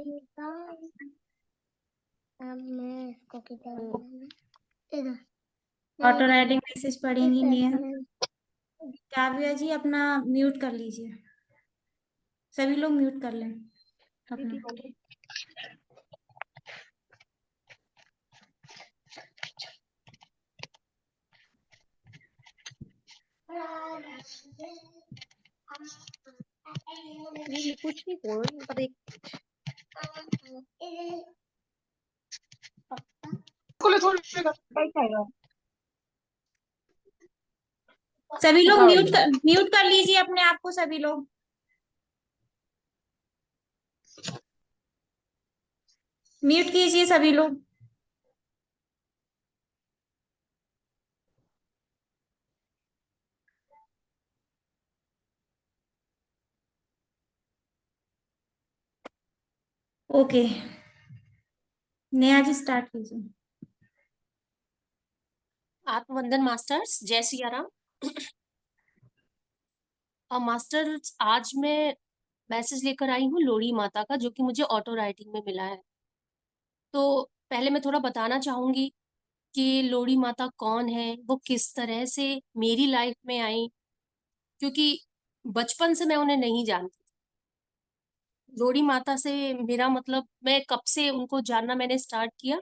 अब मैं इसको किधर इधर ऑटो राइटिंग मैसेज पढ़ेंगी मिया? नहीं, काव्या जी अपना म्यूट कर लीजिए, सभी लोग म्यूट कर लें अपना। ये कुछ नहीं बोल पर एक सभी लोग म्यूट कर लीजिए अपने आप को, सभी लोग म्यूट कीजिए सभी लोग। ओके, नेहा जी स्टार्ट कीजिए। आत्मवंदन मास्टर्स, जय सिया राम। मास्टर्स, आज मैं मैसेज लेकर आई हूँ लोहड़ी माता का, जो कि मुझे ऑटो राइटिंग में मिला है। तो पहले मैं थोड़ा बताना चाहूंगी कि लोहड़ी माता कौन है, वो किस तरह से मेरी लाइफ में आई, क्योंकि बचपन से मैं उन्हें नहीं जानती। लोहड़ी माता से मेरा मतलब, मैं कब से उनको जानना मैंने स्टार्ट किया,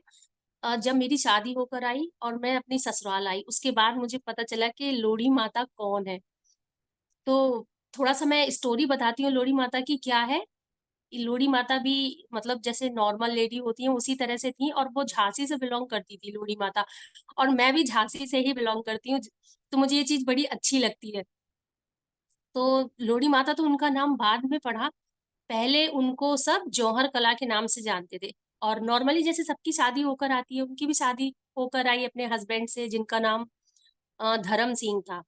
जब मेरी शादी होकर आई और मैं अपनी ससुराल आई, उसके बाद मुझे पता चला कि लोहड़ी माता कौन है। तो थोड़ा सा मैं स्टोरी बताती हूँ लोहड़ी माता की क्या है। लोहड़ी माता भी मतलब जैसे नॉर्मल लेडी होती है उसी तरह से थी, और वो झांसी से बिलोंग करती थी लोहड़ी माता, और मैं भी झांसी से ही बिलोंग करती हूँ। तो मुझे ये चीज बड़ी अच्छी लगती है। तो लोहड़ी माता तो उनका नाम बाद में पढ़ा, पहले उनको सब जौहर कला के नाम से जानते थे। और नॉर्मली जैसे सबकी शादी होकर आती है, उनकी भी शादी होकर आई अपने हस्बैंड से, जिनका नाम धर्म सिंह था।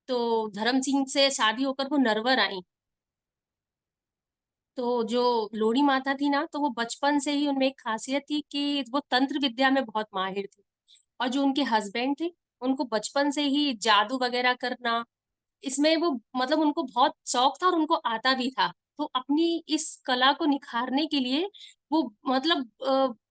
तो धर्म सिंह से शादी होकर वो नरवर आई। तो जो लोहड़ी माता थी ना, तो वो बचपन से ही उनमें एक खासियत थी कि वो तंत्र विद्या में बहुत माहिर थी। और जो उनके हस्बैंड थे, उनको बचपन से ही जादू वगैरह करना, इसमें वो मतलब उनको बहुत शौक था और उनको आता भी था। तो अपनी इस कला को निखारने के लिए वो मतलब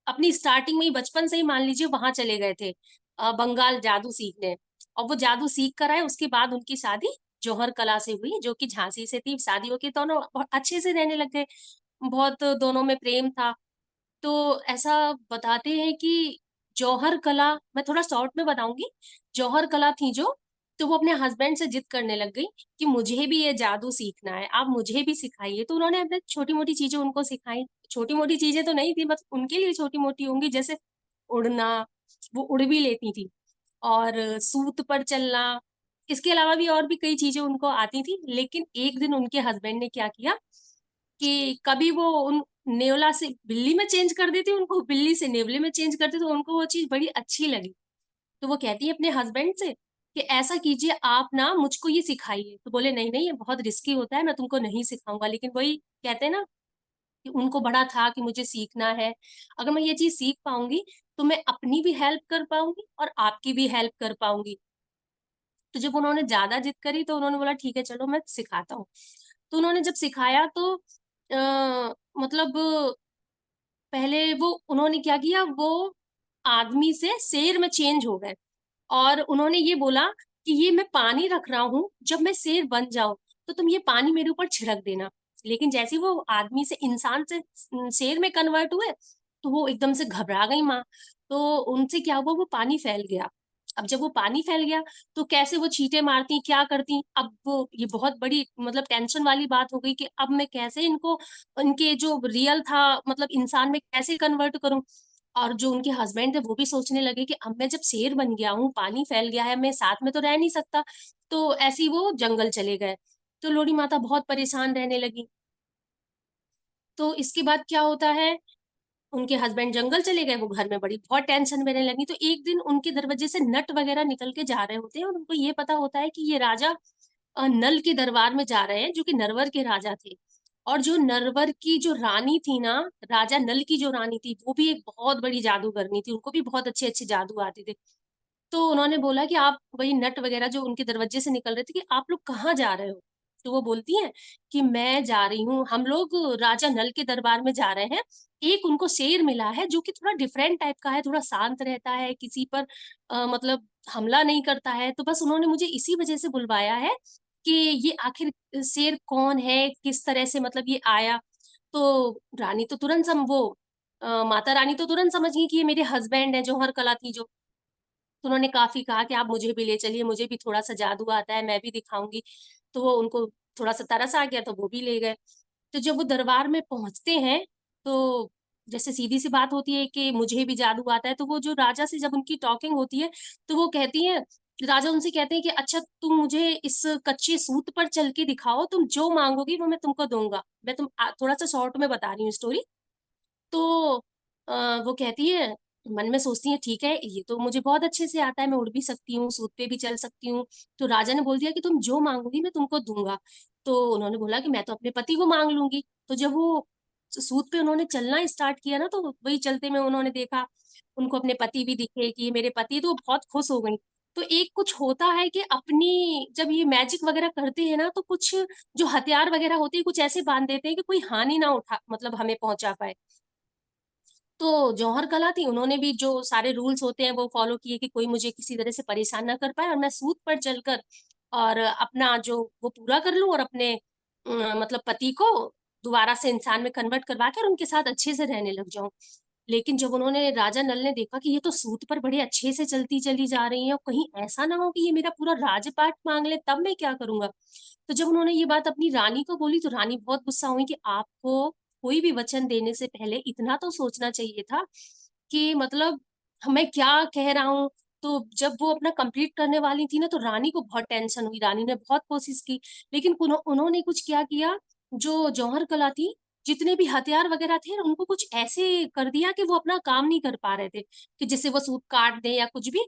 अपनी स्टार्टिंग में ही बचपन से ही मान लीजिए वहां चले गए थे, बंगाल जादू सीखने। और वो जादू सीख कर आए, उसके बाद उनकी शादी जौहर कला से हुई, जो कि झांसी से थी। शादी होके दोनों बहुत अच्छे से रहने लग गए, बहुत दोनों में प्रेम था। तो ऐसा बताते हैं कि जौहर कला, मैं थोड़ा शॉर्ट में बताऊंगी, जौहर कला थी जो, तो वो अपने हस्बैंड से जिद करने लग गई कि मुझे भी ये जादू सीखना है, आप मुझे भी सिखाइए। तो उन्होंने अपने छोटी मोटी चीजें उनको सिखाई। छोटी मोटी चीजें तो नहीं थी, बस उनके लिए छोटी मोटी होंगी, जैसे उड़ना, वो उड़ भी लेती थी, और सूत पर चलना। इसके अलावा भी और भी कई चीजें उनको आती थी। लेकिन एक दिन उनके हस्बैंड ने क्या किया कि कभी वो उन नेवला से बिल्ली में चेंज कर देती, उनको बिल्ली से नेवले में चेंज करती, तो उनको वो चीज बड़ी अच्छी लगी। तो वो कहती है अपने हस्बैंड से कि ऐसा कीजिए आप ना, मुझको ये सिखाइए। तो बोले नहीं नहीं, ये बहुत रिस्की होता है, मैं तुमको नहीं सिखाऊंगा। लेकिन वही कहते हैं ना कि उनको बड़ा था कि मुझे सीखना है, अगर मैं ये चीज सीख पाऊंगी तो मैं अपनी भी हेल्प कर पाऊंगी और आपकी भी हेल्प कर पाऊंगी। तो जब उन्होंने ज्यादा जिद करी, तो उन्होंने बोला ठीक है चलो मैं सिखाता हूँ। तो उन्होंने जब सिखाया तो मतलब पहले वो उन्होंने क्या किया, वो आदमी से शेर में चेंज हो गए। और उन्होंने ये बोला कि ये मैं पानी रख रहा हूँ, जब मैं शेर बन जाऊं तो तुम ये पानी मेरे ऊपर छिड़क देना। लेकिन जैसे ही वो आदमी से इंसान से शेर में कन्वर्ट हुए, तो वो एकदम से घबरा गई माँ। तो उनसे क्या हुआ, वो पानी फैल गया। अब जब वो पानी फैल गया, तो कैसे वो छींटे मारती, क्या करती, अब वो ये बहुत बड़ी मतलब टेंशन वाली बात हो गई कि अब मैं कैसे इनको, इनके जो रियल था मतलब इंसान में कैसे कन्वर्ट करूं। और जो उनके हस्बैंड थे वो भी सोचने लगे कि अब मैं जब शेर बन गया हूँ, पानी फैल गया है, मैं साथ में तो रह नहीं सकता। तो ऐसे ही वो जंगल चले गए। तो लोहड़ी माता बहुत परेशान रहने लगी। तो इसके बाद क्या होता है, उनके हस्बैंड जंगल चले गए, वो घर में बड़ी बहुत टेंशन में रहने लगी। तो एक दिन उनके दरवाजे से नट वगैरह निकल के जा रहे होते हैं, और उनको ये पता होता है कि ये राजा नल के दरबार में जा रहे हैं, जो कि नरवर के राजा थे। और जो नरवर की जो रानी थी ना, राजा नल की जो रानी थी, वो भी एक बहुत बड़ी जादूगरनी थी, उनको भी बहुत अच्छे अच्छे जादू आते थे। तो उन्होंने बोला कि आप, वही नट वगैरह जो उनके दरवाजे से निकल रहे थे, कि आप लोग कहाँ जा रहे हो। तो वो बोलती हैं कि मैं जा रही हूँ, हम लोग राजा नल के दरबार में जा रहे हैं। एक उनको शेर मिला है जो कि थोड़ा डिफरेंट टाइप का है, थोड़ा शांत रहता है, किसी पर मतलब हमला नहीं करता है। तो बस उन्होंने मुझे इसी वजह से बुलवाया है कि ये आखिर शेर कौन है, किस तरह से मतलब ये आया। तो रानी तो तुरंत माता रानी तो तुरंत समझ गई कि ये मेरे हस्बैंड है, जौहर कला थी जो। तो उन्होंने काफ़ी कहा कि आप मुझे भी ले चलिए, मुझे भी थोड़ा-सा जादू आता है, मैं भी दिखाऊँगी। तो वो उनको थोड़ा-सा तरस आ गया तो वो भी ले गए। तो जब वो दरबार में पहुँचते हैं, तो जैसे सीधी-सी बात होती है कि मुझे भी जादू आता है, तो वो जो राजा से जब उनकी टॉकिंग होती है, तो वो कहती हैं, राजा उनसे कहते हैं कि अच्छा तुम मुझे इस कच्चे सूत पर चल के दिखाओ, तुम जो माँगोगी वो मैं तुमको दूँगा। मैं थोड़ा-सा शॉर्ट में बता रही हूँ स्टोरी। तो अ, वो कहती है, मन में सोचती है ठीक है, ये तो मुझे बहुत अच्छे से आता है, मैं उड़ भी सकती हूँ, सूत पे भी चल सकती हूँ। तो राजा ने बोल दिया कि तुम जो माँगोगी मैं तुमको दूँगा। तो उन्होंने बोला कि मैं तो अपने पति को माँग लूँगी। तो जब वो सूत पे उन्होंने चलना स्टार्ट किया ना, तो वही चलते में उन्होंने देखा, उनको अपने पति भी दिखे कि ये मेरे पति, तो वो बहुत खुश हो गईं। तो एक कुछ होता है कि अपनी जब ये मैजिक वगैरह करते हैं ना, तो कुछ जो हथियार वगैरह होते हैं, कुछ ऐसे बाँध देते हैं कि कोई हानि ना उठा मतलब हमें पहुँचा पाए। तो जौहर कला थी, उन्होंने भी जो सारे रूल्स होते हैं वो फॉलो किए कि कोई मुझे किसी तरह से परेशान ना कर पाए और मैं सूत पर चलकर और अपना जो वो पूरा कर लूँ और अपने मतलब पति को दोबारा से इंसान में कन्वर्ट करवा के और उनके साथ अच्छे से रहने लग जाऊँ। लेकिन जब उन्होंने राजा नल ने देखा कि ये तो सूत पर बड़े अच्छे से चलती चली जा रही हैं और कहीं ऐसा ना हो कि ये मेरा पूरा राजपाट माँग ले, तब मैं क्या करूँगा? तो जब उन्होंने ये बात अपनी रानी को बोली तो रानी बहुत गुस्सा हुई कि आपको कोई भी वचन देने से पहले इतना तो सोचना चाहिए था कि मतलब मैं क्या कह रहा हूँ। तो जब वो अपना कंप्लीट करने वाली थी ना, तो रानी को बहुत टेंशन हुई, रानी ने बहुत कोशिश की, लेकिन उन्होंने कुछ क्या किया, जो जौहर कला थी, जितने भी हथियार वगैरह थे उनको कुछ ऐसे कर दिया कि वो अपना काम नहीं कर पा रहे थे, कि जिससे वो सूत काट दें या कुछ भी।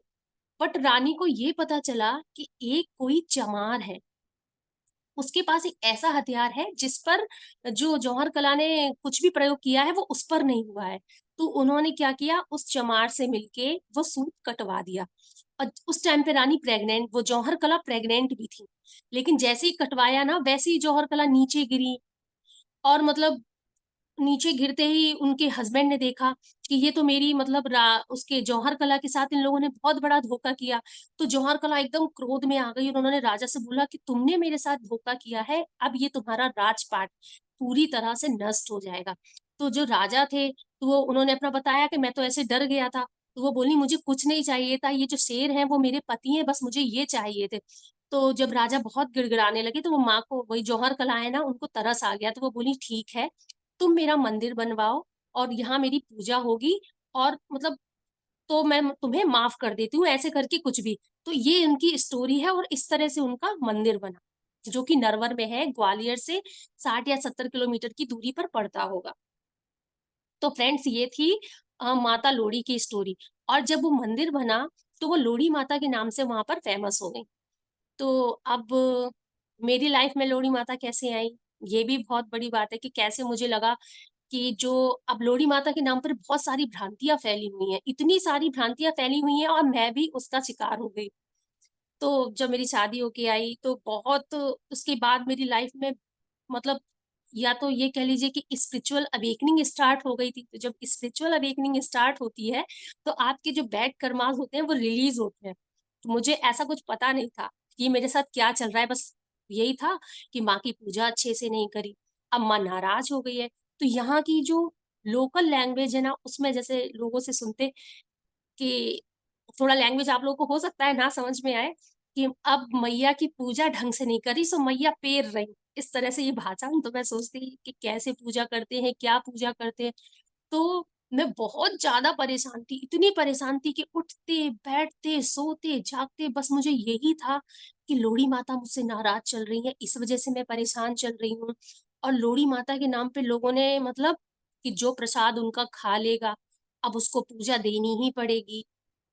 बट रानी को ये पता चला कि एक कोई चमार है, उसके पास एक ऐसा हथियार है जिस पर जो जौहर कला ने कुछ भी प्रयोग किया है वो उस पर नहीं हुआ है। तो उन्होंने क्या किया, उस चमार से मिलके वो सूत कटवा दिया। और उस टाइम पे रानी प्रेग्नेंट, वो जौहर कला प्रेग्नेंट भी थी। लेकिन जैसे ही कटवाया ना, वैसे ही जौहर कला नीचे गिरी और मतलब नीचे गिरते ही उनके हस्बैंड ने देखा कि ये तो मेरी मतलब उसके जौहर कला के साथ इन लोगों ने बहुत बड़ा धोखा किया। तो जौहर कला एकदम क्रोध में आ गई और उन्होंने राजा से बोला कि तुमने मेरे साथ धोखा किया है, अब ये तुम्हारा राजपाट पूरी तरह से नष्ट हो जाएगा। तो जो राजा थे, तो वो उन्होंने अपना बताया कि मैं तो ऐसे डर गया था। तो वो बोली मुझे कुछ नहीं चाहिए था, ये जो शेर हैं वो मेरे पति हैं, बस मुझे ये चाहिए थे। तो जब राजा बहुत गिड़गिड़ाने लगे तो वो माँ को, वही जौहर कला है ना, उनको तरस आ गया। तो वो बोली ठीक है, तुम मेरा मंदिर बनवाओ और यहाँ मेरी पूजा होगी और मतलब तो मैं तुम्हें माफ कर देती हूँ, ऐसे करके कुछ भी। तो ये उनकी स्टोरी है और इस तरह से उनका मंदिर बना, जो कि नरवर में है, ग्वालियर से 60 या 70 किलोमीटर की दूरी पर पड़ता होगा। तो फ्रेंड्स ये थी माता लोड़ी की स्टोरी। और जब वो मंदिर बना तो वो लोड़ी माता के नाम से वहां पर फेमस हो गई। तो अब मेरी लाइफ में लोड़ी माता कैसे आई, ये भी बहुत बड़ी बात है कि कैसे मुझे लगा कि जो अब लोड़ी माता के नाम पर बहुत सारी भ्रांतियां फैली हुई हैं, इतनी सारी भ्रांतियां फैली हुई हैं और मैं भी उसका शिकार हो गई। तो जब मेरी शादी होके आई तो बहुत उसके बाद मेरी लाइफ में मतलब या तो ये कह लीजिए कि स्पिरिचुअल अवेकनिंग स्टार्ट हो गई थी। तो जब स्पिरिचुअल अवेकनिंग स्टार्ट होती है तो आपके जो बैड कर्मास होते हैं वो रिलीज होते हैं। तो मुझे ऐसा कुछ पता नहीं था कि मेरे साथ क्या चल रहा है, बस यही था कि माँ की पूजा अच्छे से नहीं करी, अब माँ नाराज हो गई है। तो यहाँ की जो लोकल लैंग्वेज है ना, उसमें जैसे लोगों से सुनते कि थोड़ा लैंग्वेज आप लोगों को हो सकता है ना समझ में आए कि अब मैया की पूजा ढंग से नहीं करी सो मैया पेर रही, इस तरह से ये भाषा। तो मैं सोचती कि कैसे पूजा करते हैं, क्या पूजा करते हैं। तो मैं बहुत ज्यादा परेशान थी, इतनी परेशान थी कि उठते बैठते सोते जागते बस मुझे यही था कि लोड़ी माता मुझसे नाराज चल रही है, इस वजह से मैं परेशान चल रही हूँ। और लोड़ी माता के नाम पे लोगों ने मतलब कि जो प्रसाद उनका खा लेगा अब उसको पूजा देनी ही पड़ेगी।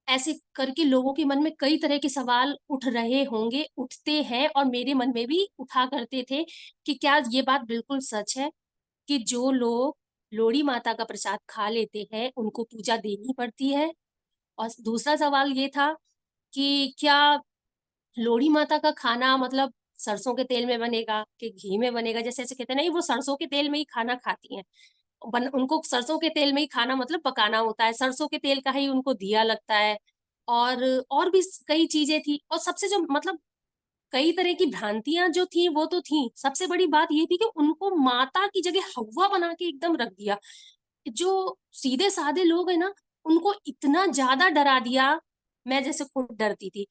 ऐसे करके लोगों के मन में कई तरह के सवाल उठ रहे होंगे, उठते हैं और मेरे मन में भी उठा करते थे कि क्या ये बात बिल्कुल सच है कि जो लोग लोड़ी माता का प्रसाद खा लेते हैं, उनको पूजा देनी पड़ती है? और दूसरा सवाल ये था कि क्या लोड़ी माता का खाना मतलब सरसों के तेल में बनेगा कि घी में बनेगा, जैसे ऐसे कहते हैं नहीं वो सरसों के तेल में ही खाना खाती हैं, उनको सरसों के तेल में ही खाना मतलब पकाना होता है, सरसों के तेल का ही उनको दिया लगता है। और भी कई चीजें थी, और सबसे जो मतलब कई तरह की भ्रांतियां जो थी वो तो थी, सबसे बड़ी बात ये थी कि उनको माता की जगह हव्वा बना के एकदम रख दिया। जो सीधे साधे लोग है ना, उनको इतना ज्यादा डरा दिया। मैं जैसे खुद डरती थी,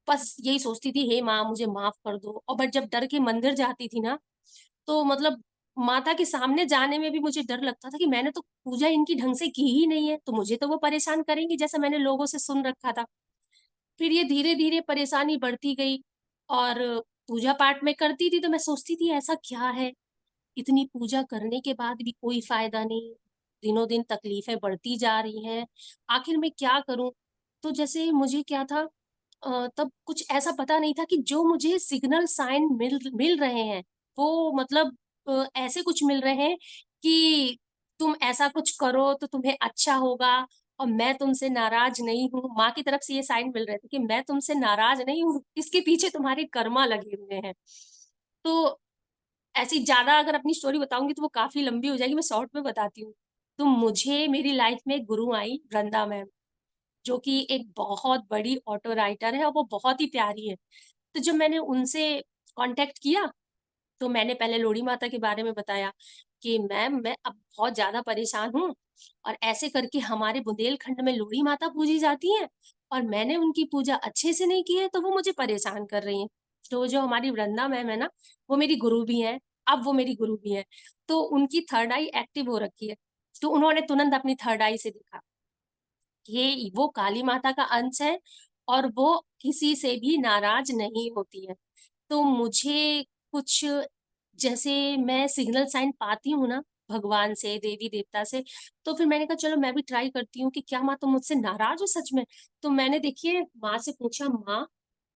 बस यही सोचती थी हे माँ मुझे माफ कर दो। और बट जब डर के मंदिर जाती थी ना, तो मतलब माता के सामने जाने में भी मुझे डर लगता था कि मैंने तो पूजा इनकी ढंग से की ही नहीं है, तो मुझे तो वो परेशान करेंगी जैसा मैंने लोगों से सुन रखा था। फिर ये धीरे धीरे परेशानी बढ़ती गई, और पूजा पाठ में करती थी तो मैं सोचती थी ऐसा क्या है, इतनी पूजा करने के बाद भी कोई फायदा नहीं, दिनों दिन तकलीफें बढ़ती जा रही हैं, आखिर मैं क्या करूं। तो जैसे मुझे क्या था, तब कुछ ऐसा पता नहीं था कि जो मुझे सिग्नल साइन मिल मिल रहे हैं वो मतलब ऐसे कुछ मिल रहे हैं कि तुम ऐसा कुछ करो तो तुम्हें अच्छा होगा, और मैं तुमसे नाराज नहीं हूँ। माँ की तरफ से ये साइन मिल रहे थे कि मैं तुमसे नाराज नहीं हूँ, इसके पीछे तुम्हारे कर्मा लगे हुए हैं। तो ऐसी ज्यादा अगर अपनी स्टोरी बताऊंगी तो वो काफी लंबी हो जाएगी, मैं शॉर्ट में बताती हूँ। तो मुझे मेरी लाइफ में एक गुरु आई, वृंदा मैम, जो कि एक बहुत बड़ी ऑटो राइटर है और वो बहुत ही प्यारी है। तो जब मैंने उनसे कांटेक्ट किया, तो मैंने पहले लोड़ी माता के बारे में बताया कि मैम मैं अब बहुत ज्यादा परेशान हूँ, और ऐसे करके हमारे बुंदेलखंड में लोड़ी माता पूजी जाती है, और मैंने उनकी पूजा अच्छे से नहीं की है तो वो मुझे परेशान कर रही है। तो जो हमारी वृंदा मैम है ना, वो मेरी गुरु भी है, अब वो मेरी गुरु भी है। तो उनकी थर्ड आई एक्टिव हो रखी है, तो उन्होंने तुरंत अपनी थर्ड आई से देखा ये वो काली माता का अंश है, और वो किसी से भी नाराज नहीं होती है। तो मुझे कुछ जैसे मैं सिग्नल साइन पाती हूँ ना भगवान से, देवी देवता से, तो फिर मैंने कहा चलो मैं भी ट्राई करती हूँ कि क्या माँ तुम मुझसे नाराज हो सच में। तो मैंने देखिए माँ से पूछा, माँ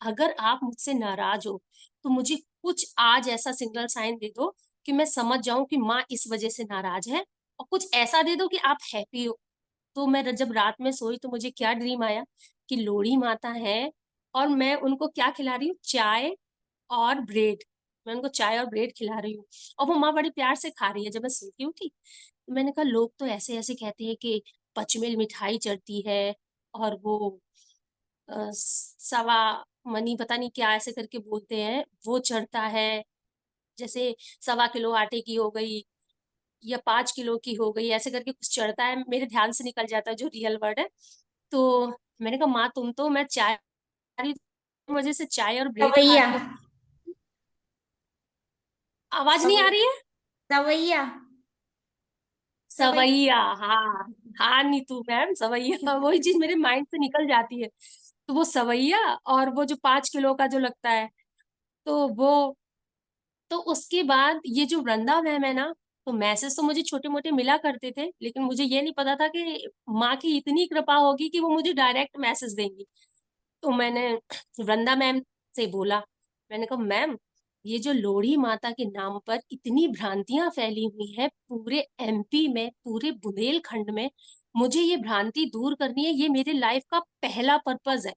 अगर आप मुझसे नाराज हो तो मुझे कुछ आज ऐसा सिग्नल साइन दे दो कि मैं समझ जाऊं कि माँ इस वजह से नाराज है, और कुछ ऐसा दे दो कि आप हैप्पी हो। तो मैं जब रात में सोई तो मुझे क्या ड्रीम आया कि लोड़ी माता है, और मैं उनको क्या खिला रही हूँ, चाय और ब्रेड। मैं उनको चाय और ब्रेड खिला रही हूँ, और वो माँ बड़े प्यार से खा रही है। जब मैं सो के उठी तो मैंने कहा लोग तो ऐसे ऐसे कहते हैं कि पचमेल मिठाई चढ़ती है, और वो सवा मनी पता नहीं क्या ऐसे करके बोलते हैं वो चढ़ता है, जैसे 1.25 किलो आटे की हो गई या 5 किलो की हो गई, ऐसे करके कुछ चढ़ता है, मेरे ध्यान से निकल जाता है जो रियल वर्ड है। तो मैंने कहा माँ तुम तो मैं चाय वजह से चाय और ब्रेड खा सवैया। रही हूँ। आवाज नहीं आ सवै रही है? सवैया। सवै सवैया, हाँ। हाँ नीतू मैम, सवैया वही चीज मेरे माइंड से निकल जाती है। तो वो सवैया, और वो जो 5 किलो का जो लगता है, तो वो, तो उसके बाद ये जो वृंदा मैम है ना, तो मैसेज तो मुझे छोटे मोटे मिला करते थे, लेकिन मुझे ये नहीं पता था कि माँ की इतनी कृपा होगी कि वो मुझे डायरेक्ट मैसेज देंगी। तो मैंने वृंदा मैम से बोला, मैंने कहा मैम ये जो लोड़ी माता के नाम पर इतनी भ्रांतियां फैली हुई है पूरे एमपी में, पूरे बुंदेलखंड में, मुझे ये भ्रांति दूर करनी है, ये मेरे लाइफ का पहला पर्पज है।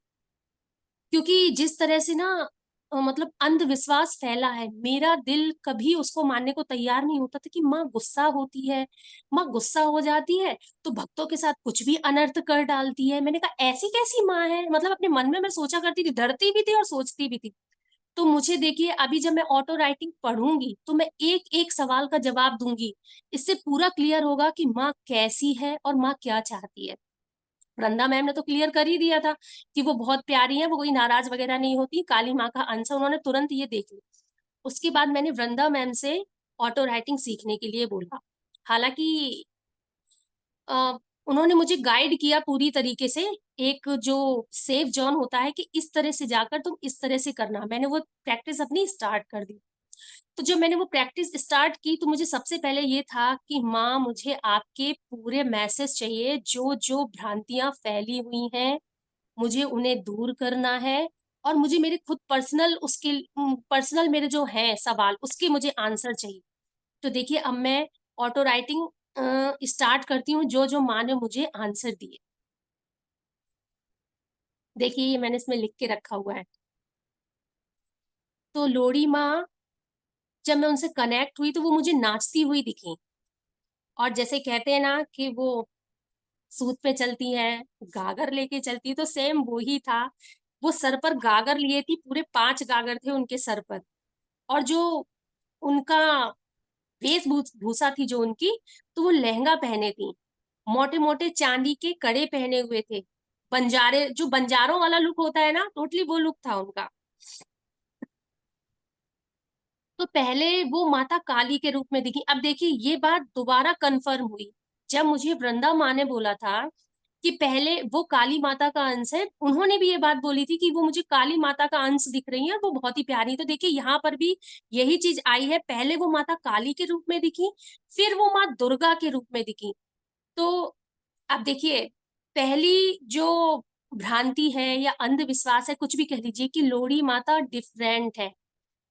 क्योंकि जिस तरह से ना मतलब अंधविश्वास फैला है, मेरा दिल कभी उसको मानने को तैयार नहीं होता था कि माँ गुस्सा होती है, माँ गुस्सा हो जाती है तो भक्तों के साथ कुछ भी अनर्थ कर डालती है। मैंने कहा ऐसी कैसी माँ है, मतलब अपने मन में मैं सोचा करती थी, डरती भी थी और सोचती भी थी। तो मुझे देखिए अभी जब मैं ऑटो राइटिंग पढ़ूंगी तो मैं एक एक सवाल का जवाब दूंगी, इससे पूरा क्लियर होगा कि माँ कैसी है और माँ क्या चाहती है। वृंदा मैम ने तो क्लियर कर ही दिया था कि वो बहुत प्यारी है, वो कोई नाराज वगैरह नहीं होती, काली माँ का अंश है, उन्होंने तुरंत ये देख लिया। उसके बाद मैंने वृंदा मैम से ऑटो राइटिंग सीखने के लिए बोला। हालांकि अ, उन्होंने मुझे गाइड किया पूरी तरीके से, एक जो सेफ जोन होता है कि इस तरह से जाकर तुम इस तरह से करना, मैंने वो प्रैक्टिस अपनी स्टार्ट कर दी। तो जब मैंने वो प्रैक्टिस स्टार्ट की तो मुझे सबसे पहले ये था कि माँ मुझे आपके पूरे मैसेज चाहिए, जो जो भ्रांतियां फैली हुई हैं मुझे उन्हें दूर करना है, और मुझे मेरे खुद पर्सनल उसके पर्सनल मेरे जो हैं सवाल उसके मुझे आंसर चाहिए। तो देखिए अब मैं ऑटो राइटिंग स्टार्ट करती हूँ, जो जो माँ ने मुझे आंसर दिए। देखिए ये मैंने इसमें लिख के रखा हुआ है। तो लोहड़ी माँ जब मैं उनसे कनेक्ट हुई तो वो मुझे नाचती हुई दिखी। और जैसे कहते हैं ना कि वो सूत पे चलती है, गागर लेके चलती है, तो सेम वो ही था। वो सर पर गागर लिए थी, पूरे 5 गागर थे उनके सर पर। और जो उनका वेशभूषा थी जो उनकी, तो वो लहंगा पहने थी, मोटे मोटे चांदी के कड़े पहने हुए थे। बंजारे, जो बंजारों वाला लुक होता है ना, टोटली वो लुक था उनका। तो पहले वो माता काली के रूप में दिखी। अब देखिए ये बात दोबारा कंफर्म हुई जब मुझे वृंदा माँ ने बोला था कि पहले वो काली माता का अंश है। उन्होंने भी ये बात बोली थी कि वो मुझे काली माता का अंश दिख रही है और वो बहुत ही प्यारी। तो देखिए यहाँ पर भी यही चीज आई है, पहले वो माता काली के रूप में दिखी, फिर वो माँ दुर्गा के रूप में दिखी। तो अब देखिए, पहली जो भ्रांति है या अंधविश्वास है, कुछ भी कह लीजिए, कि लोहड़ी माता डिफरेंट है,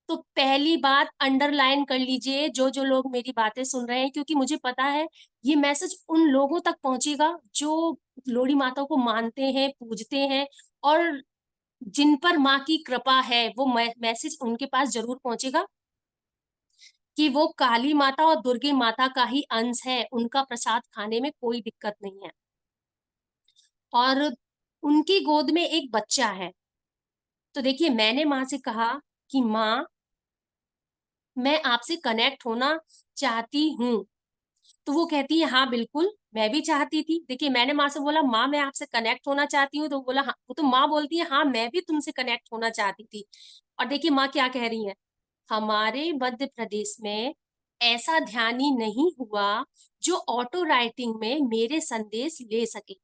तो पहली बात अंडरलाइन कर लीजिए जो जो लोग मेरी बातें सुन रहे हैं, क्योंकि मुझे पता है ये मैसेज उन लोगों तक पहुंचेगा जो लोहड़ी माता को मानते हैं, पूजते हैं, और जिन पर माँ की कृपा है, वो मैसेज उनके पास जरूर पहुंचेगा कि वो काली माता और दुर्गे माता का ही अंश है, उनका प्रसाद खाने में कोई दिक्कत नहीं है। और उनकी गोद में एक बच्चा है। तो देखिए मैंने माँ से कहा कि माँ, मैं आपसे कनेक्ट होना चाहती हूँ। तो वो कहती है हाँ बिल्कुल, मैं भी चाहती थी। देखिए मैंने माँ से बोला माँ मैं आपसे कनेक्ट होना चाहती हूँ, तो बोला हाँ, वो तो माँ बोलती है हाँ मैं भी तुमसे कनेक्ट होना चाहती थी। और देखिए माँ क्या कह रही है, हमारे मध्य प्रदेश में ऐसा ध्यानी नहीं हुआ जो ऑटो राइटिंग में मेरे संदेश ले सके।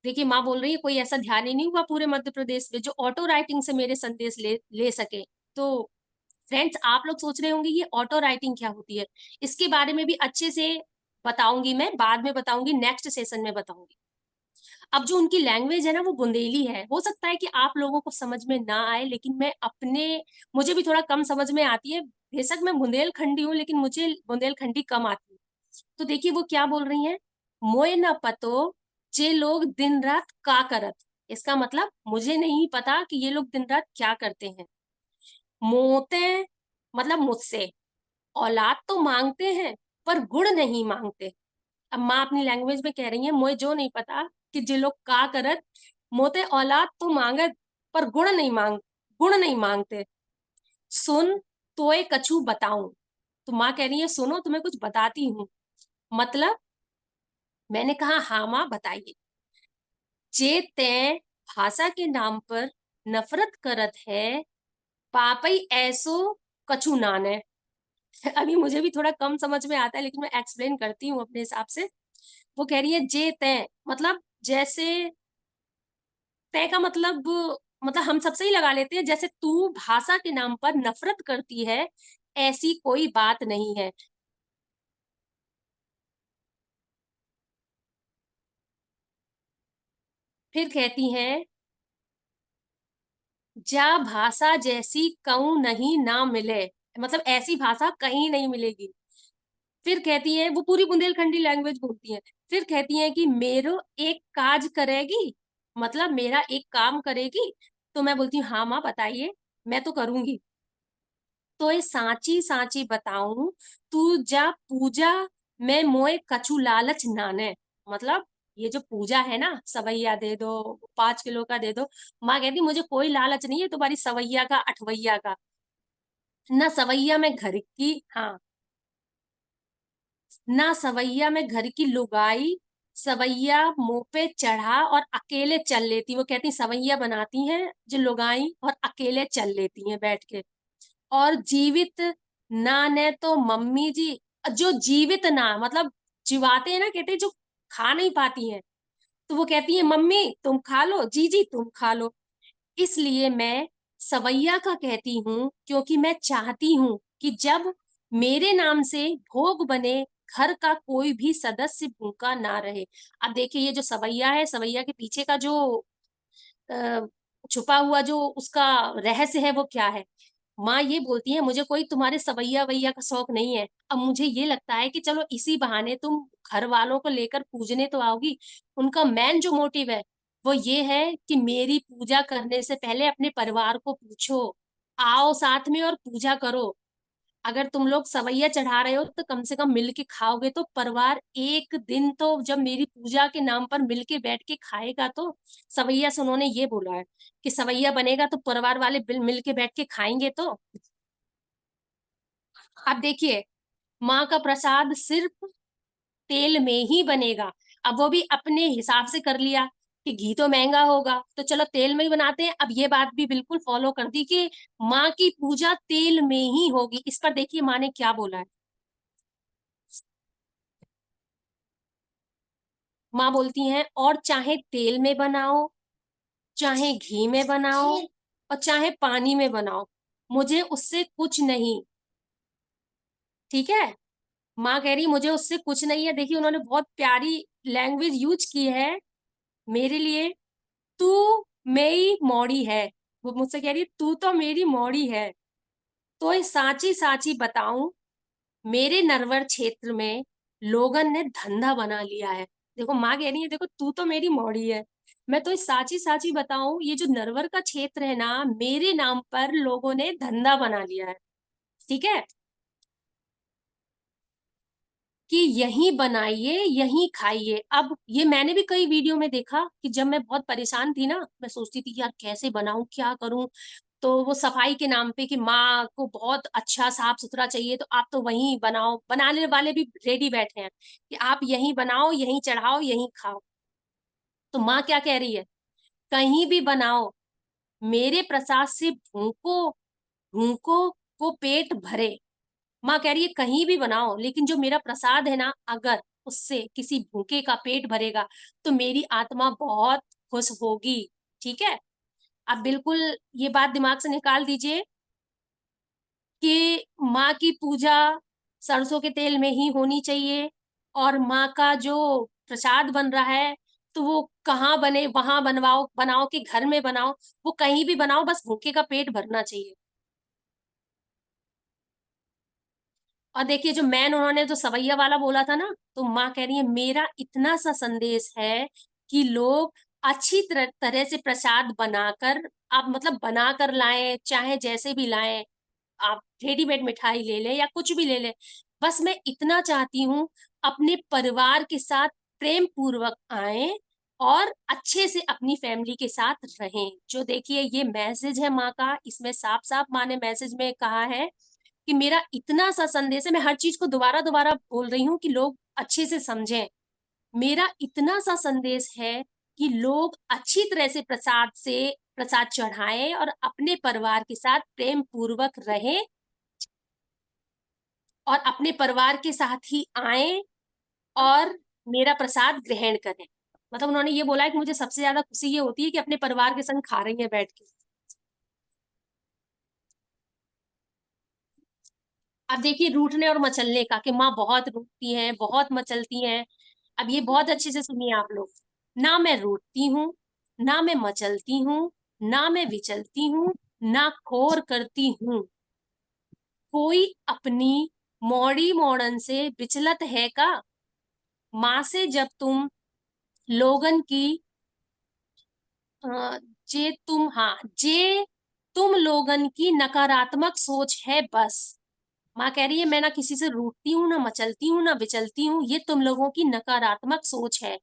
देखिए माँ बोल रही है कोई ऐसा ध्यान ही नहीं हुआ पूरे मध्य प्रदेश में जो ऑटो राइटिंग से मेरे संदेश ले सके। तो फ्रेंड्स, आप लोग सोच रहे होंगे ये ऑटो राइटिंग क्या होती है, इसके बारे में भी अच्छे से बताऊंगी, मैं बाद में बताऊंगी, नेक्स्ट सेशन में बताऊंगी। अब जो उनकी लैंग्वेज है ना वो बुंदेली है। हो सकता है कि आप लोगों को समझ में ना आए, लेकिन मुझे भी थोड़ा कम समझ में आती है। बेशक मैं बुंदेलखंडी हूँ, लेकिन मुझे बुंदेलखंडी कम आती है। तो देखिए वो क्या बोल रही हैं, मोए न पतो जे लोग दिन रात का करत। इसका मतलब मुझे नहीं पता कि ये लोग दिन रात क्या करते हैं। मोते मतलब मुझसे, औलाद तो मांगते हैं पर गुण नहीं मांगते। अब माँ अपनी लैंग्वेज में कह रही है मोए जो नहीं पता कि जे लोग का करत, मोते औलाद तो मांगत पर गुण नहीं मांगते। सुन तोए कछु बताऊं। तो माँ कह रही है सुनो तुम्हें कुछ बताती हूँ। मतलब मैंने कहा हाँ माँ बताइए। जे तै भाषा के नाम पर नफरत करत है, पापई ऐसो कछु नान है। अभी मुझे भी थोड़ा कम समझ में आता है, लेकिन मैं एक्सप्लेन करती हूँ अपने हिसाब से। वो कह रही है जे तै मतलब जैसे, तय का मतलब हम सबसे ही लगा लेते हैं, जैसे तू भाषा के नाम पर नफरत करती है, ऐसी कोई बात नहीं है। फिर कहती हैं जा भाषा जैसी कहूं नहीं ना मिले, मतलब ऐसी भाषा कहीं नहीं मिलेगी। फिर कहती हैं, वो पूरी बुंदेलखंडी लैंग्वेज बोलती हैं। फिर कहती हैं कि मेरो एक काज करेगी, मतलब मेरा एक काम करेगी। तो मैं बोलती हूँ हाँ माँ बताइए, मैं तो करूंगी। तो ये सांची सांची बताऊं, तू जा पूजा में मोए कछु लालच नाने। मतलब ये जो पूजा है ना, सवैया दे दो, 5 किलो का दे दो। माँ कहती मुझे कोई लालच नहीं है तुम्हारी सवैया का, अठवैया का। ना सवैया में घर की, हाँ, ना सवैया में घर की लुगाई, सवैया मुंह पे चढ़ा और अकेले चल लेती। वो कहती सवैया बनाती हैं जो लुगाई, और अकेले चल लेती हैं बैठ के। और जीवित ना ने तो मम्मी जी, जो जीवित ना मतलब जिवाते हैं ना, कहते हैं जो खा नहीं पाती हैं, तो वो कहती है मम्मी तुम खा लो, जी जी तुम खा लो। इसलिए मैं सवैया का कहती हूँ, क्योंकि मैं चाहती हूँ कि जब मेरे नाम से भोग बने, घर का कोई भी सदस्य भूखा ना रहे। अब देखिए ये जो सवैया है, सवैया के पीछे का जो अ, छुपा हुआ जो उसका रहस्य है वो क्या है। माँ ये बोलती है मुझे कोई तुम्हारे सवैया वैया का शौक नहीं है। अब मुझे ये लगता है कि चलो इसी बहाने तुम घर वालों को लेकर पूजने तो आओगी। उनका मेन जो मोटिव है वो ये है कि मेरी पूजा करने से पहले अपने परिवार को पूछो, आओ साथ में और पूजा करो। अगर तुम लोग सवैया चढ़ा रहे हो तो कम से कम मिल के खाओगे तो परिवार एक दिन तो जब मेरी पूजा के नाम पर मिल के बैठ के खाएगा तो। सवैया से उन्होंने ये बोला है कि सवैया बनेगा तो परिवार वाले मिल के बैठ के खाएंगे तो। अब देखिए, माँ का प्रसाद सिर्फ तेल में ही बनेगा। अब वो भी अपने हिसाब से कर लिया कि घी तो महंगा होगा तो चलो तेल में ही बनाते हैं। अब ये बात भी बिल्कुल फॉलो कर दी कि माँ की पूजा तेल में ही होगी। इस पर देखिए माँ ने क्या बोला है। माँ बोलती हैं, और चाहे तेल में बनाओ, चाहे घी में बनाओ, और चाहे पानी में बनाओ, मुझे उससे कुछ नहीं। ठीक है, माँ कह रही मुझे उससे कुछ नहीं है। देखिए उन्होंने बहुत प्यारी लैंग्वेज यूज की है मेरे लिए। तू मेरी मौड़ी है, वो मुझसे कह रही है तू तो मेरी मौड़ी है। तो ये साची साची बताऊं, मेरे नरवर क्षेत्र में लोगन ने धंधा बना लिया है। देखो माँ कह रही है देखो तू तो मेरी मौड़ी है, मैं तो इस साची साची बताऊं, ये जो नरवर का क्षेत्र है ना, मेरे नाम पर लोगों ने धंधा बना लिया है। ठीक है, कि यहीं बनाइए यहीं खाइए। अब ये मैंने भी कई वीडियो में देखा कि जब मैं बहुत परेशान थी ना, मैं सोचती थी यार कैसे बनाऊं क्या करूं, तो वो सफाई के नाम पे कि माँ को बहुत अच्छा साफ सुथरा चाहिए तो आप तो वहीं बनाओ, बनाने वाले भी रेडी बैठे हैं कि आप यहीं बनाओ यहीं चढ़ाओ यहीं खाओ। तो माँ क्या कह रही है, कहीं भी बनाओ, मेरे प्रसाद से भूखो भूखो को पेट भरे। माँ कह रही है कहीं भी बनाओ, लेकिन जो मेरा प्रसाद है ना, अगर उससे किसी भूखे का पेट भरेगा तो मेरी आत्मा बहुत खुश होगी। ठीक है, अब बिल्कुल ये बात दिमाग से निकाल दीजिए कि माँ की पूजा सरसों के तेल में ही होनी चाहिए, और माँ का जो प्रसाद बन रहा है तो वो कहाँ बने वहां बनवाओ, बनाओ कि घर में बनाओ, वो कहीं भी बनाओ, बस भूखे का पेट भरना चाहिए। और देखिए जो मैन उन्होंने जो सवैया वाला बोला था ना, तो माँ कह रही है मेरा इतना सा संदेश है कि लोग अच्छी तरह से प्रसाद बनाकर, आप मतलब बनाकर लाएं, चाहे जैसे भी लाएं, आप रेडीमेड मिठाई ले लें या कुछ भी ले लें, बस मैं इतना चाहती हूँ अपने परिवार के साथ प्रेम पूर्वक आए और अच्छे से अपनी फैमिली के साथ रहें। जो देखिए ये मैसेज है माँ का, इसमें साफ साफ माँ ने मैसेज में कहा है कि मेरा इतना सा संदेश है, मैं हर चीज को दोबारा दोबारा बोल रही हूँ कि लोग अच्छे से समझें। मेरा इतना सा संदेश है कि लोग अच्छी तरह से प्रसाद चढ़ाएं और अपने परिवार के साथ प्रेम पूर्वक रहें और अपने परिवार के साथ ही आए और मेरा प्रसाद ग्रहण करें। मतलब उन्होंने ये बोला है कि मुझे सबसे ज्यादा खुशी ये होती है कि अपने परिवार के संग खा रही है बैठ के। अब देखिए रूठने और मचलने का, कि माँ बहुत रूठती हैं बहुत मचलती हैं। अब ये बहुत अच्छे से सुनिए आप लोग। ना मैं रूठती हूँ, ना मैं मचलती हूँ, ना मैं विचलती हूँ, ना खोर करती हूँ। कोई अपनी मौड़ी मोड़न से विचलत है का? माँ से जब तुम लोगन की जे तुम लोगन की नकारात्मक सोच है बस। माँ कह रही है मैं ना किसी से रूठती हूँ, ना मचलती हूँ, ना विचलती हूँ, ये तुम लोगों की नकारात्मक सोच है।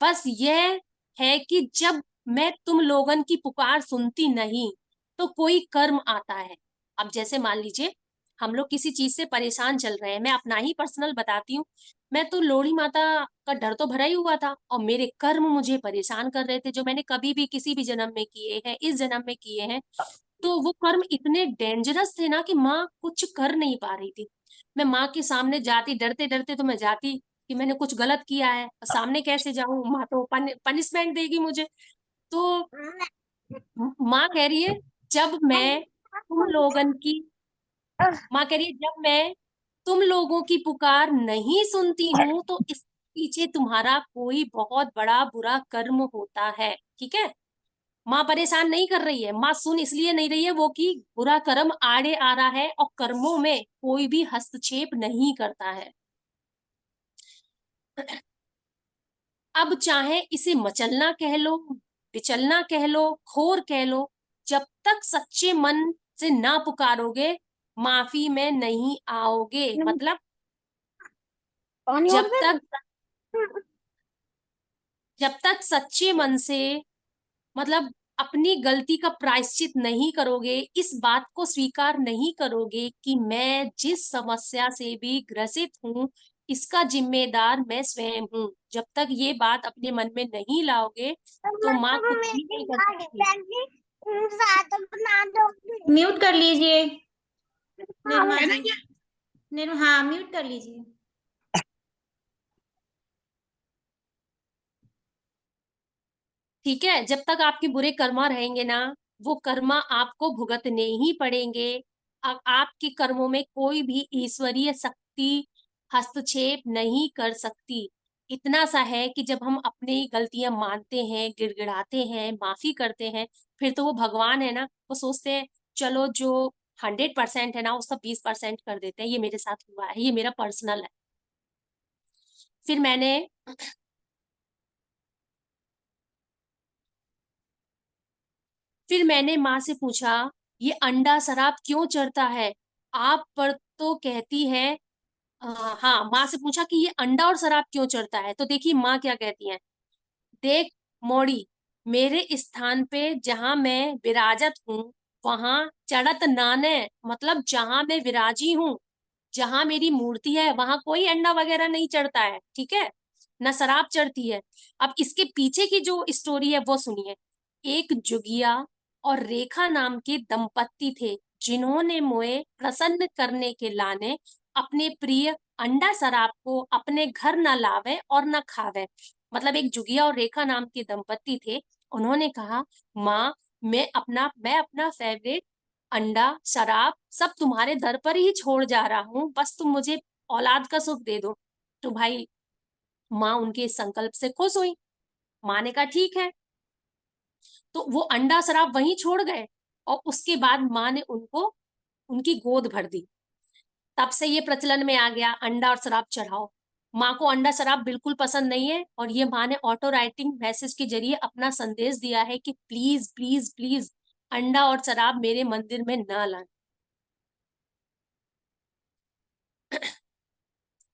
बस यह है कि जब मैं तुम लोगन की पुकार सुनती नहीं तो कोई कर्म आता है। अब जैसे मान लीजिए हम लोग किसी चीज से परेशान चल रहे हैं, मैं अपना ही पर्सनल बताती हूँ। मैं तो लोहड़ी माता का डर तो भरा ही हुआ था और मेरे कर्म मुझे परेशान कर रहे थे, जो मैंने कभी भी किसी भी जन्म में किए हैं, इस जन्म में किए हैं। तो वो कर्म इतने डेंजरस थे ना कि माँ कुछ कर नहीं पा रही थी। मैं माँ के सामने जाती डरते डरते, तो मैं जाती कि मैंने कुछ गलत किया है, सामने कैसे जाऊं, माँ तो पनिशमेंट देगी मुझे। तो माँ कह रही है जब मैं तुम लोगन की माँ कह रही है जब मैं तुम लोगों की पुकार नहीं सुनती हूँ तो इस पीछे तुम्हारा कोई बहुत बड़ा बुरा कर्म होता है। ठीक है, माँ परेशान नहीं कर रही है, माँ सुन इसलिए नहीं रही है वो कि बुरा कर्म आड़े आ रहा है और कर्मों में कोई भी हस्तक्षेप नहीं करता है। अब चाहे इसे मचलना कह लो, विचलना कह लो, खोर कह लो, जब तक सच्चे मन से ना पुकारोगे, माफी में नहीं आओगे। मतलब पानी और दे जब तक सच्चे मन से मतलब अपनी गलती का प्रायश्चित नहीं करोगे, इस बात को स्वीकार नहीं करोगे कि मैं जिस समस्या से भी ग्रसित हूँ, इसका जिम्मेदार मैं स्वयं हूँ, जब तक ये बात अपने मन में नहीं लाओगे तो माँ कुछ भी नहीं कर सकती। म्यूट कर लीजिए निर्मा जी। हाँ म्यूट कर लीजिए। ठीक है, जब तक आपके बुरे कर्मा रहेंगे ना, वो कर्मा आपको भुगतने ही पड़ेंगे। आपके कर्मों में कोई भी ईश्वरीय शक्ति हस्तक्षेप नहीं कर सकती। इतना सा है कि जब हम अपनी गलतियां मानते हैं, गिड़गिड़ाते हैं, माफी करते हैं, फिर तो वो भगवान है ना, वो सोचते हैं चलो जो 100% है ना उसका 20% कर देते हैं, ये मेरे साथ हुआ है, ये मेरा पर्सनल है। फिर मैंने माँ से पूछा, ये अंडा शराब क्यों चढ़ता है? आप पर तो कहती है हाँ, माँ से पूछा कि ये अंडा और शराब क्यों चढ़ता है? तो देखिए माँ क्या कहती है, देख मोड़ी, मेरे स्थान पे जहां मैं विराजत हूँ वहां चढ़त नाने, मतलब जहां मैं विराजी हूँ, जहां मेरी मूर्ति है वहां कोई अंडा वगैरह नहीं चढ़ता है, ठीक है, ना शराब चढ़ती है। अब इसके पीछे की जो स्टोरी है वो सुनिए। एक जुगिया और रेखा नाम के दंपत्ति थे, जिन्होंने मोए प्रसन्न करने के लाने अपने प्रिय अंडा शराब को अपने घर न लावे और न खावे। मतलब एक जुगिया और रेखा नाम के दंपत्ति थे, उन्होंने कहा माँ, मैं अपना फेवरेट अंडा शराब सब तुम्हारे दर पर ही छोड़ जा रहा हूँ, बस तुम मुझे औलाद का सुख दे दो। तो भाई माँ उनके इस संकल्प से खुश हुई। माँ ने कहा ठीक है, तो वो अंडा शराब वहीं छोड़ गए और उसके बाद माँ ने उनको उनकी गोद भर दी। तब से ये प्रचलन में आ गया, अंडा और शराब चढ़ाओ। माँ को अंडा शराब बिल्कुल पसंद नहीं है और ये माँ ने ऑटो राइटिंग मैसेज के जरिए अपना संदेश दिया है कि प्लीज प्लीज प्लीज अंडा और शराब मेरे मंदिर में ना लाएं।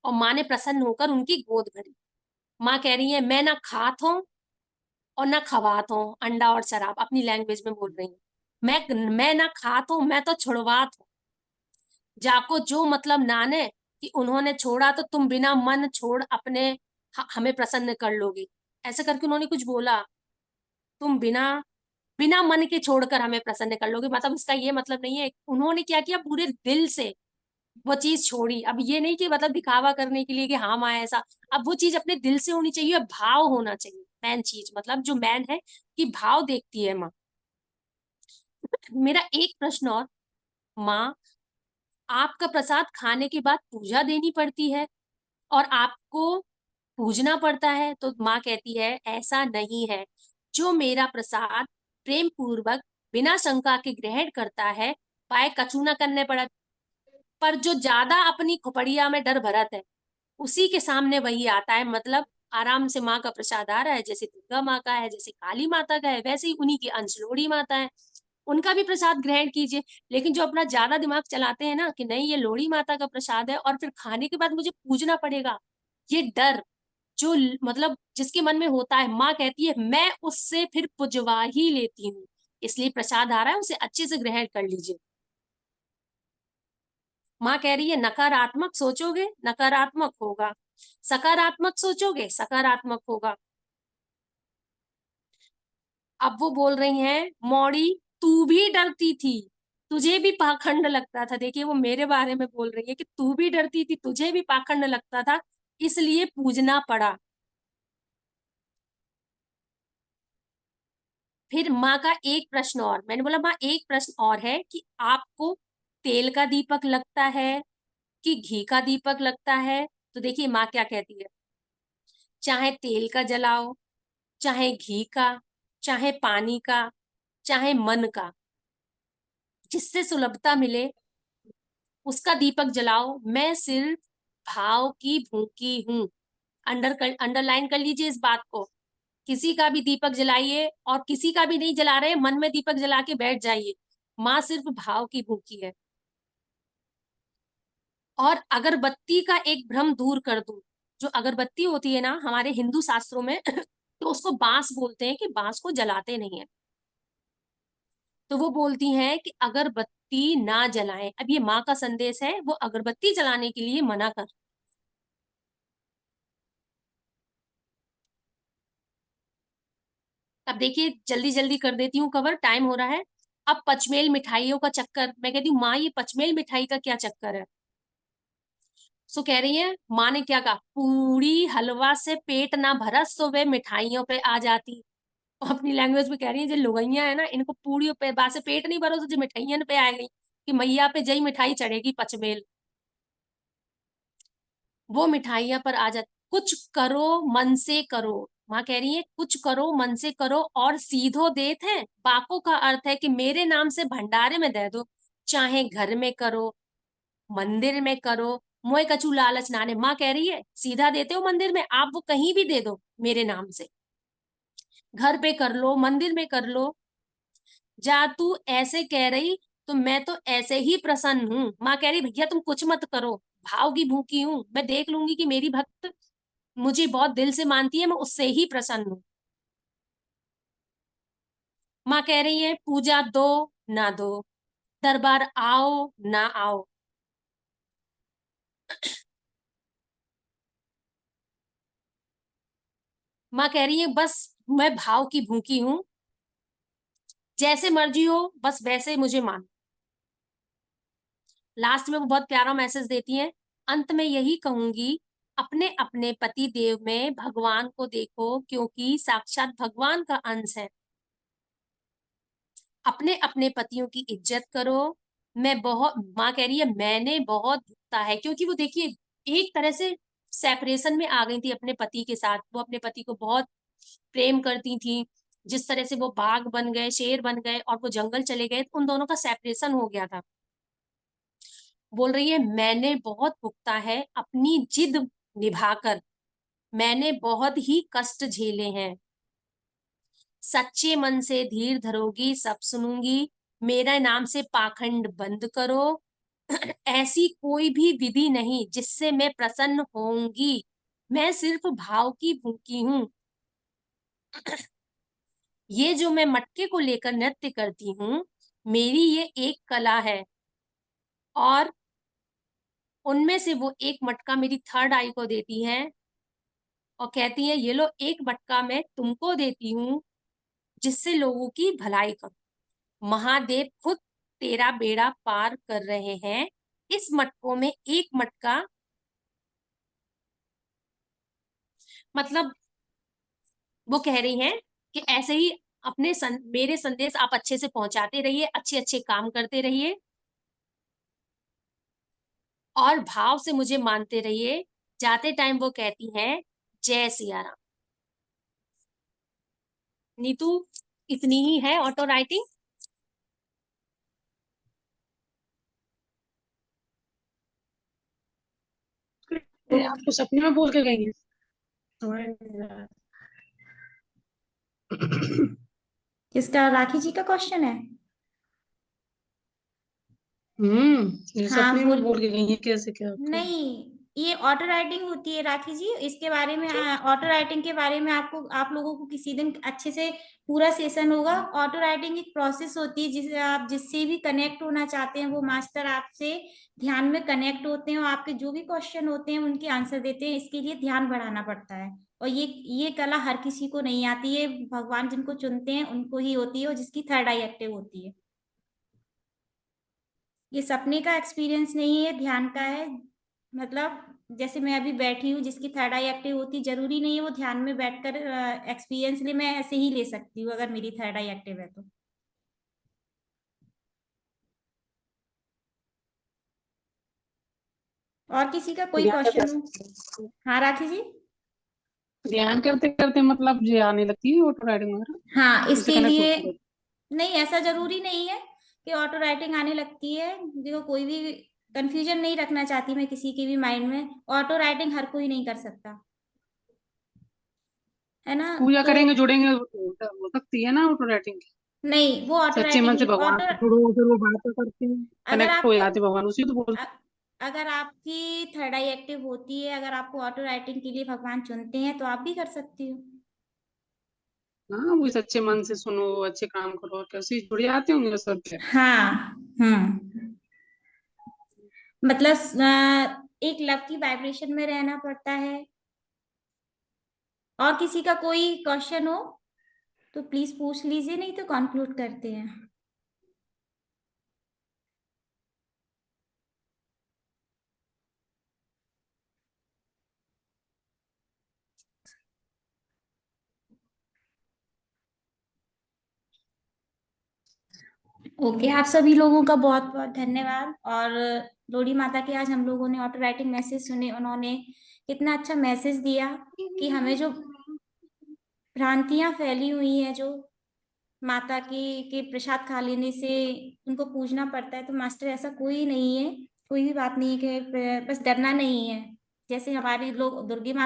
और माँ ने प्रसन्न होकर उनकी गोद भरी। माँ कह रही है मैं ना खात हूं और ना खवात हूं, अंडा और शराब अपनी लैंग्वेज में बोल रही हूँ। मैं ना खात हूं, मैं तो छुड़वात हूँ। जाको जो मतलब नाने कि उन्होंने छोड़ा तो तुम बिना मन छोड़ अपने हमें प्रसन्न कर लोगी। ऐसे करके उन्होंने कुछ बोला, तुम बिना बिना मन के छोड़कर हमें प्रसन्न कर लोगे, मतलब उसका ये मतलब नहीं है। उन्होंने क्या किया, पूरे दिल से वो चीज छोड़ी। अब ये नहीं कि मतलब दिखावा करने के लिए कि हाँ माँ ऐसा, अब वो चीज अपने दिल से होनी चाहिए, भाव होना चाहिए। मैन चीज मतलब जो मैन है कि भाव देखती है माँ। मेरा एक प्रश्न और, माँ आपका प्रसाद खाने के बाद पूजा देनी पड़ती है और आपको पूजना पड़ता है? तो माँ कहती है ऐसा नहीं है, जो मेरा प्रसाद प्रेम पूर्वक बिना शंका के ग्रहण करता है पाए कछु न करने पड़त। पर जो ज्यादा अपनी खोपड़िया में डर भरत है उसी के सामने वही आता है। मतलब आराम से माँ का प्रसाद आ रहा है, जैसे दुर्गा माँ का है, जैसे काली माता का है, वैसे ही उन्हीं की अंश लोहड़ी माता है, उनका भी प्रसाद ग्रहण कीजिए। लेकिन जो अपना ज्यादा दिमाग चलाते हैं ना कि नहीं ये लोहड़ी माता का प्रसाद है और फिर खाने के बाद मुझे पूजना पड़ेगा, ये डर जो मतलब जिसके मन में होता है, माँ कहती है मैं उससे फिर पुजवा ही लेती हूँ। इसलिए प्रसाद आ रहा है उसे अच्छे से ग्रहण कर लीजिए। माँ कह रही है नकारात्मक सोचोगे नकारात्मक होगा, सकारात्मक सोचोगे सकारात्मक होगा। अब वो बोल रही हैं मौड़ी, तू भी डरती थी, तुझे भी पाखंड लगता था। देखिए वो मेरे बारे में बोल रही है कि तू भी डरती थी, तुझे भी पाखंड लगता था, इसलिए पूजना पड़ा। फिर माँ का एक प्रश्न और, मैंने बोला माँ एक प्रश्न और है कि आपको तेल का दीपक लगता है कि घी का दीपक लगता है? तो देखिए माँ क्या कहती है, चाहे तेल का जलाओ, चाहे घी का, चाहे पानी का, चाहे मन का, जिससे सुलभता मिले उसका दीपक जलाओ। मैं सिर्फ भाव की भूखी हूं। अंडरलाइन कर लीजिए इस बात को। किसी का भी दीपक जलाइए और किसी का भी नहीं जला रहे मन में दीपक जला के बैठ जाइए, माँ सिर्फ भाव की भूखी है। और अगरबत्ती का एक भ्रम दूर कर दूं, जो अगरबत्ती होती है ना हमारे हिंदू शास्त्रों में तो उसको बांस बोलते हैं कि बांस को जलाते नहीं है। तो वो बोलती हैं कि अगरबत्ती ना जलाएं। अब ये माँ का संदेश है, वो अगरबत्ती जलाने के लिए मना कर। अब देखिए जल्दी जल्दी कर देती हूँ कवर, टाइम हो रहा है। अब पचमेल मिठाइयों का चक्कर, मैं कहती हूँ माँ ये पचमेल मिठाई का क्या चक्कर है। सो कह रही है, माँ ने क्या कहा, पूरी हलवा से पेट ना भरस तो वे मिठाइयों पे आ जाती। अपनी लैंग्वेज में कह रही है, जो लुगाइयां है ना, इनको पूरी पे बासे पेट नहीं भरो तो जो मिठाइयां पे आ गई कि मैया पे जई मिठाई चढ़ेगी पचमेल, वो मिठाइयां पर आ जाती। कुछ करो मन से करो, माँ कह रही है कुछ करो मन से करो और सीधो देत है। बाको का अर्थ है कि मेरे नाम से भंडारे में दे दो, चाहे घर में करो मंदिर में करो, मोए कछु लालच नाने। माँ कह रही है सीधा देते हो मंदिर में, आप वो कहीं भी दे दो मेरे नाम से, घर पे कर लो मंदिर में कर लो। जा तू ऐसे कह रही तो मैं तो ऐसे ही प्रसन्न हूँ। माँ कह रही भैया तुम कुछ मत करो, भाव की भूखी हूँ, मैं देख लूंगी कि मेरी भक्त मुझे बहुत दिल से मानती है, मैं उससे ही प्रसन्न हूँ। माँ कह रही है पूजा दो ना दो, दरबार आओ ना आओ, माँ कह रही है बस मैं भाव की भूखी हूँ, जैसे मर्जी हो बस वैसे मुझे मान। लास्ट में वो बहुत प्यारा मैसेज देती हैं, अंत में यही कहूंगी, अपने अपने पति देव में भगवान को देखो क्योंकि साक्षात भगवान का अंश है। अपने अपने पतियों की इज्जत करो। मैं बहुत, माँ कह रही है मैंने बहुत भुगता है, क्योंकि वो देखिए एक तरह से सेपरेशन में आ गई थी अपने पति के साथ। वो अपने पति को बहुत प्रेम करती थी, जिस तरह से वो बाघ बन गए शेर बन गए और वो जंगल चले गए, उन दोनों का सेपरेशन हो गया था। बोल रही है मैंने बहुत भुगता है अपनी जिद निभाकर, मैंने बहुत ही कष्ट झेले हैं। सच्चे मन से धीर धरोगी सब सुनूंगी, मेरा नाम से पाखंड बंद करो। ऐसी कोई भी विधि नहीं जिससे मैं प्रसन्न होऊंगी, मैं सिर्फ भाव की भूखी हूँ। ये जो मैं मटके को लेकर नृत्य करती हूँ, मेरी ये एक कला है। और उनमें से वो एक मटका मेरी थर्ड आई को देती है और कहती है ये लो एक मटका मैं तुमको देती हूँ, जिससे लोगों की भलाई करो। महादेव खुद तेरा बेड़ा पार कर रहे हैं, इस मटकों में एक मटका। मतलब वो कह रही हैं कि ऐसे ही मेरे संदेश आप अच्छे से पहुंचाते रहिए, अच्छे अच्छे काम करते रहिए और भाव से मुझे मानते रहिए। जाते टाइम वो कहती हैं जय सिया राम। नीतू, इतनी ही है ऑटो राइटिंग। आपको सपने में बोल के गई हैं? किसका, राखी जी का क्वेश्चन है? ये हाँ सपने में बोल। बोल के गई है कैसे क्या होता है? नहीं, ये ऑटो राइटिंग होती है राखी जी, इसके बारे में ऑटो राइटिंग के बारे में आपको, आप लोगों को किसी दिन अच्छे से पूरा सेशन होगा। ऑटो राइटिंग एक प्रोसेस होती है जिसे आप जिससे भी कनेक्ट होना चाहते हैं वो मास्टर आपसे ध्यान में कनेक्ट होते हैं और आपके जो भी क्वेश्चन होते हैं उनके आंसर देते हैं। इसके लिए ध्यान बढ़ाना पड़ता है और ये कला हर किसी को नहीं आती है, भगवान जिनको चुनते हैं उनको ही होती है और जिसकी थर्ड आई एक्टिव होती है। ये सपने का एक्सपीरियंस नहीं है, ध्यान का है। मतलब जैसे मैं अभी बैठी हूँ, जिसकी थर्ड आई एक्टिव होती, जरूरी नहीं है वो ध्यान में बैठकर एक्सपीरियंस ले, मैं ऐसे ही ले सकती हूँ अगर मेरी थर्ड आई एक्टिव है तो। और किसी का कोई ध्यान क्वेश्चन हो? करते हाँ राखी जी। ध्यान करते करते मतलब ये आने लगती है ऑटो राइडिंग वगैरह, हाँ जैसे इसके कनेक्ट लिए होती है। नहीं, ऐसा जरूरी नहीं है कि ऑटो राइटिंग आने लगती है। देखो कोई भी कंफ्यूजन नहीं रखना चाहती मैं किसी के भी माइंड में, ऑटो राइटिंग हर कोई नहीं कर सकता, है ना? पूजा तो करेंगे जुड़ेंगे हो सकती है ना ऑटो राइटिंग की। नहीं, वो ऑटो सच्चे मन राइटिंग से नहीं, भगवान ऑटो, से जुड़ो, फिर वो बातें करते हैं, अगर कनेक्ट हो आपको जाते हैं भगवान, उसी तो बोलते अ- अगर आपकी थर्ड आई एक्टिव होती है, अगर आपको ऑटो राइटिंग के लिए भगवान चुनते हैं, तो आप भी कर सकती हो। हैं। हाँ, वो सच्चे मन से सुनो, अच्छे काम करो, कैसे जुड़ जाते होंगे सब फिर। हाँ। मतलब एक लव की वाइब्रेशन में रहना पड़ता है। और किसी का कोई क्वेश्चन हो तो प्लीज पूछ लीजिए, नहीं तो कंक्लूड करते हैं। ओके, आप सभी लोगों का बहुत बहुत धन्यवाद। और लोहड़ी माता के आज हम लोगों ने ऑटो राइटिंग मैसेज सुने, उन्होंने कितना अच्छा मैसेज दिया कि हमें जो भ्रांतियां फैली हुई हैं, जो माता की के प्रसाद खा लेने से उनको पूजना पड़ता है, तो मास्टर ऐसा कोई नहीं है, कोई भी बात नहीं है कि बस डरना नहीं है। जैसे हमारे लोग दुर्गे माता